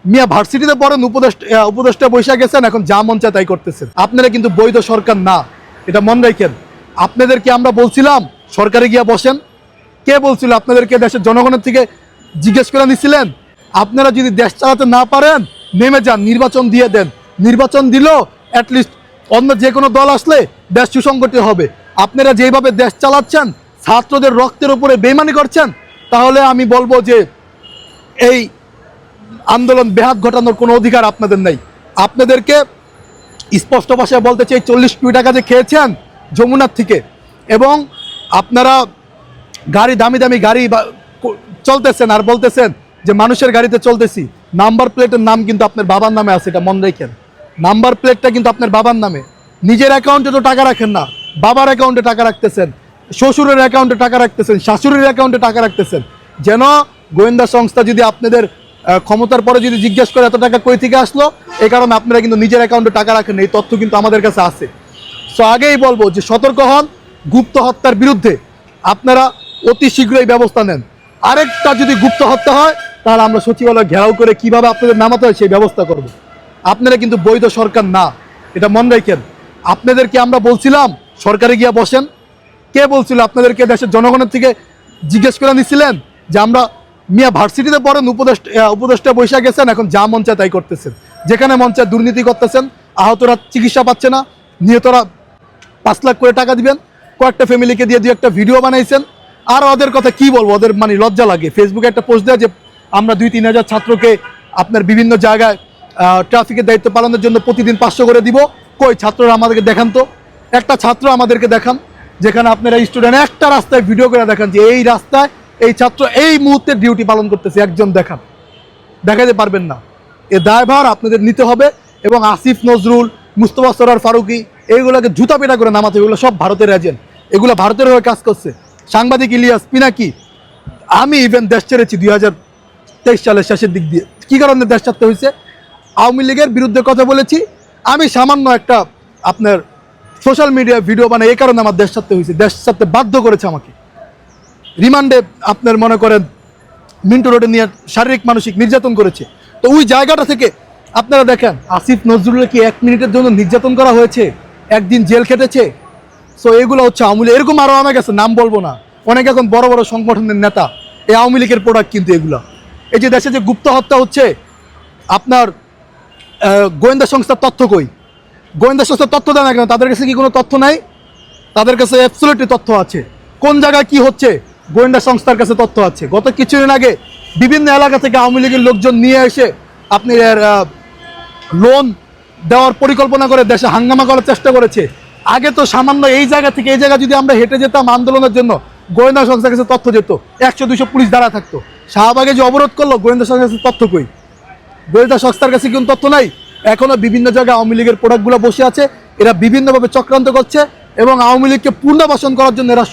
মিয়া ভার্সিটিতে পড়েন, উপদেষ্টা বৈশা গেছেন, এখন যা মন চায় তাই করতেছেন। আপনারা কিন্তু বৈধ সরকার না, এটা মনে রাখেন। আপনাদেরকে আমরা বলছিলাম সরকারে গিয়া বসেন, কে বলছিল আপনাদেরকে? দেশের জনগণের থেকে জিজ্ঞেস করে নিছিলেন? আপনারা যদি দেশ চালাতে না পারেন নেমে যান, নির্বাচন দিয়ে দেন। নির্বাচন দিলেও অ্যাটলিস্ট অন্য যে কোনো দল আসলে দেশ সুসংগঠিত হবে। আপনারা যেভাবে দেশ চালাচ্ছেন, ছাত্রদের রক্তের উপরে বেইমানি করছেন, তাহলে আমি বলবো যে এই আন্দোলন ব্যাঘাত ঘটানোর কোনো অধিকার আপনাদের নেই। আপনাদেরকে স্পষ্ট ভাষায় বলতে চাই, 40 কোটি টাকা যে খেয়েছেন যমুনার থেকে, এবং আপনারা গাড়ি দামি দামি গাড়ি চলতেছেন আর বলতেছেন যে মানুষের গাড়িতে চলতেছি। নাম্বার প্লেটের নাম কিন্তু আপনার বাবার নামে আছে, এটা মনে রাখেন। নাম্বার প্লেটটা কিন্তু আপনার বাবার নামে। নিজের অ্যাকাউন্টে তো টাকা রাখেন না, বাবার অ্যাকাউন্টে টাকা রাখতেছেন, শ্বশুরের অ্যাকাউন্টে টাকা রাখতেছেন, শাশুড়ির অ্যাকাউন্টে টাকা রাখতেছেন। যেন গোয়েন্দা সংস্থা যদি আপনাদের ক্ষমতার পরে যদি জিজ্ঞেস করে এত টাকা কই থেকে আসলো, এই কারণে আপনারা কিন্তু নিজের অ্যাকাউন্টে টাকা রাখেন। এই তথ্য কিন্তু আমাদের কাছে আছে। সো আগেই বলবো যে সতর্ক হন, গুপ্ত হত্যার বিরুদ্ধে আপনারা অতি শীঘ্রই ব্যবস্থা নেন। আরেকটা যদি গুপ্ত হত্যা হয়, তাহলে আমরা সচিবালয় ঘেরাও করে কিভাবে আপনাদের নামাতে হয় সেই ব্যবস্থা করব। আপনারা কিন্তু বৈধ সরকার না, এটা মনে রাখেন। আপনাদেরকে আমরা বলছিলাম সরকারে গিয়া বসেন, কে বলছিল আপনাদেরকে? দেশের জনগণের থেকে জিজ্ঞেস করে নিছিলেন? যে আমরা মিয়া ভার্সিটিতে পড়েন, উপদেষ্টা বৈশা গেছেন, এখন যা মন চায় তাই করতেছেন। যেখানে মন চায় দুর্নীতি করতেছেন, আহতরা চিকিৎসা পাচ্ছে না, নিহতরা 5 লাখ করে টাকা দিবেন, কয়েকটা ফ্যামিলিকে দিয়ে একটা ভিডিও বানাইছেন। আর ওদের কথা কি বলবো, ওদের মানে লজ্জা লাগে। ফেসবুকে একটা পোস্ট দেয় যে আমরা 2-3 হাজার ছাত্রকে আপনার বিভিন্ন জায়গায় ট্রাফিকের দায়িত্ব পালনের জন্য প্রতিদিন 500 করে দিব। কই ছাত্ররা আমাদেরকে দেখান তো, একটা ছাত্র আমাদেরকে দেখান যেখানে আপনারা স্টুডেন্ট একটা রাস্তায় ভিডিও করে দেখান যে এই রাস্তায় এই ছাত্র এই মুহূর্তে ডিউটি পালন করতেছে, একজন দেখান। দেখাতে পারবেন না। এ দায়ভার আপনাদের নিতে হবে। এবং আসিফ নজরুল, মুস্তফা সরোয়ার ফারুকি, এইগুলোকে জুতা পেটা করে নামাতে হবে। এগুলো সব ভারতের এজেন্ট, এগুলো ভারতের হয়ে কাজ করছে। সাংবাদিক ইলিয়াস পিনাকি, আমি ইভেন দেশ ছেড়েছি 2023 সালের শেষের দিক দিয়ে। কী কারণে দেশ ছাড়তে হয়েছে? আওয়ামী লীগের বিরুদ্ধে কথা বলেছি আমি, সামান্য একটা আপনার সোশ্যাল মিডিয়ায় ভিডিও বানাই, এই কারণে আমার দেশ ছাড়তে হয়েছে। দেশ ছাড়তে বাধ্য করেছে আমাকে। রিমান্ডে আপনার মনে করেন মিন্টু রোডে নিয়ে শারীরিক মানসিক নির্যাতন করেছে। তো ওই জায়গাটা থেকে আপনারা দেখেন, আসিফ নজরুলের কি 1 মিনিটের জন্য নির্যাতন করা হয়েছে? একদিন জেল খেটেছে। সো এগুলো হচ্ছে আওয়ামী লীগ। এরকম আরও অনেক আছে, নাম বলবো না। অনেক এখন বড় বড় সংগঠনের নেতা, এই আওয়ামী লীগের প্রোডাক্ট কিন্তু এগুলো। এই যে দেশে যে গুপ্ত হত্যা হচ্ছে, আপনার গোয়েন্দা সংস্থার তথ্য কই? গোয়েন্দা সংস্থার তথ্য দেয় না কেন? তাদের কাছে কি কোনো তথ্য নাই? তাদের কাছে অ্যাবসলিউটলি তথ্য আছে। কোন জায়গায় কি হচ্ছে গোয়েন্দা সংস্থার কাছে তথ্য আছে। গত কিছুদিন আগে বিভিন্ন এলাকা থেকে আওয়ামী লীগের লোকজন নিয়ে এসে আপনি লোন দেওয়ার পরিকল্পনা করে দেশে হাঙ্গামা করার চেষ্টা করেছে। আগে তো সামান্য এই জায়গা থেকে এই জায়গা যদি আমরা হেঁটে যেতাম আন্দোলনের জন্য, গোয়েন্দা সংস্থার কাছে তথ্য যেত, 100-200 পুলিশ দাঁড়া থাকতো। শাহবাগে যে অবরোধ করলো, গোয়েন্দা সংস্থার কাছে তথ্য কই? গোয়েন্দা সংস্থার কাছে কোন তথ্য নাই? এখনও বিভিন্ন জায়গায় আওয়ামী লীগের প্রোডাক্টগুলো বসে আছে। এরা বিভিন্নভাবে চক্রান্ত করছে এবং আওয়ামী লীগকে পুনর্বাসন করার জন্য এরা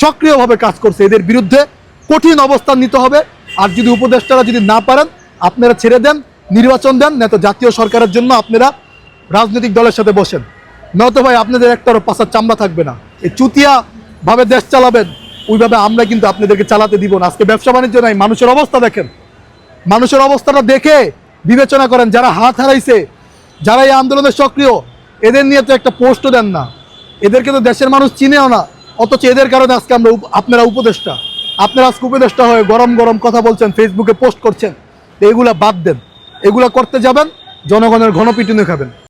সক্রিয়ভাবে কাজ করছে। এদের বিরুদ্ধে কঠিন অবস্থান নিতে হবে। আর যদি উপদেষ্টারা যদি না পারেন, আপনারা ছেড়ে দেন, নির্বাচন দেন, নয়তো জাতীয় সরকারের জন্য আপনারা রাজনৈতিক দলের সাথে বসেন। নয়তো ভাই আপনাদের একটারও পাশার চামড়া থাকবে না। এই চুতিয়াভাবে দেশ চালাবেন, ওইভাবে আমরা কিন্তু আপনাদেরকে চালাতে দিব না। আজকে ব্যবসা বাণিজ্য নাই, মানুষের অবস্থা দেখেন। মানুষের অবস্থাটা দেখে বিবেচনা করেন। যারা হাত হারাইছে, যারা এই আন্দোলনে সক্রিয়, এদের নিয়ে তো একটা পোস্টও দেন না। এদেরকে তো দেশের মানুষ চিনেও না, অথচ এদের কারণে আজকে আপনারা উপদেষ্টা। আপনারা আজকে উপদেষ্টা হয়ে গরম গরম কথা বলছেন, ফেসবুকে পোস্ট করছেন। এগুলা বাদ দেন। এগুলা করতে যাবেন, জনগণের ঘনপিটুনি খাবেন।